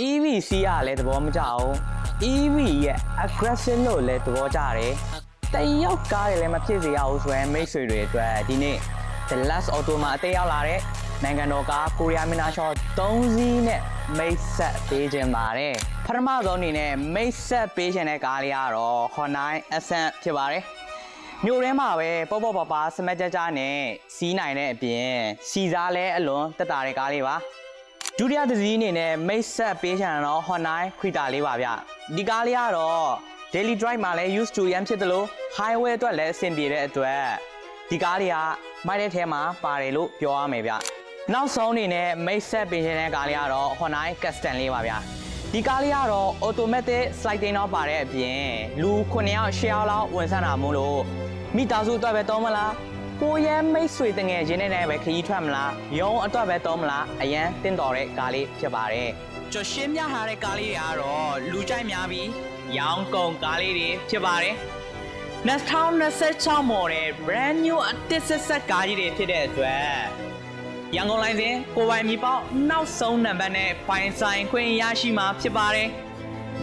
EV စီးရလဲသဘောမကျအောင် EV ရဲ့ aggressive လို့လဲသဘောကျတယ်တယောက်ကားတွေလည်းမဖြစ်စေရဘူးဆိုရင်မိတ်ဆွေတွေအတွက်ဒီနေ့ The Last Auto မှာအသေးရောက်လာတဲ့နိုင်ငံတော်ကားကိုရီးယားမင်းသားရှော့3စီးနဲ့မိတ်ဆက်ပေးခြင်းပါတယ်ပထမဆုံးအနေနဲ့မိတ်ဆက်ပေးခြင်းတဲ့ကားလေးကတော့ Hyundai Accent ဖြစ်ပါတယ်မြို့ထဲမှာပဲပေါ့ပေါ့ပါပါစမတ်ကြကြနဲ့စီးနိုင်တဲ့အပြင်စီစားလဲအလွန်တက်တာတဲ့ကားလေးပါဒုတိယတစ်စီးအနေနဲ့မိတ်ဆက်ပေးချင်တော့ Hyundai Creta လေးပါဗျဒီကားလေးကတော့ Daily Drive မှာလည်း use to ရမ်းဖြစ်တယ်လို့ Highway အတွက်လည်းအဆင်ပြေတဲ့အတွက်ဒီကားလေးကမိုက်တဲ့ထဲမှာပါတယ်လို့ပြောရမယ်ဗျနောက်ဆုံးအနေနဲ့မိတ်ဆက်ပေးချင်တဲ့ကားလေးကတော့ Hyundai Custom လေးပါဗျဒီကားလေးကတော့ automatic sliding တော့ပါတဲ့အပြင်လူ9ယောက်10ယောက်လောက်ဝင်ဆန့်တာမို့လို့မိသားစုအတွက်ပဲသုံးမလားကိုရဲမိတ်ဆွေတငယ်ချင်းနဲ့ပဲခရီးထွက်မလားရုံးအတွက်ပဲသုံးမလားအရန်တင့်တော်တဲ့ကားလေးဖြစ်ပါတယ်ကျော်ရှင်းပြထားတဲ့ကားလေးတွေကတော့လူကြိုက်များပြီးရောင်းကုန်ကားလေးတွေဖြစ်ပါတယ်2026 model brand new အသစ်ဆက်ကားကြီးတွေဖြစ်တဲ့အတွက်ရန်ကုန်လိုင်းစဉ်ကိုပိုင်မြေပေါက်နောက်ဆုံးနံပါတ်နဲ့ပိုင်ဆိုင်ခွင့်ရရှိမှာဖြစ်ပါတယ်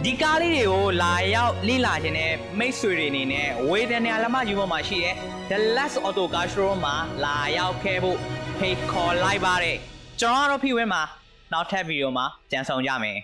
ဒီကားလေးတွေကိုလာရောက်လေ့လာခြင်းနဲ့မိတ်ဆွေတွေအနေနဲ့ဝေဒနာလမယူပေါ်မှာရှိတဲ့ The Last Auto Car Showroom မှာလာရောက်ခဲ့ဖို့ဖိတ်ခေါ်လိုက်ပါတယ်ကျွန်တော်တို့ဖိဝဲမှာနောက်ထပ်ဗီဒီယိုမှာကြံဆောင်ကြမယ်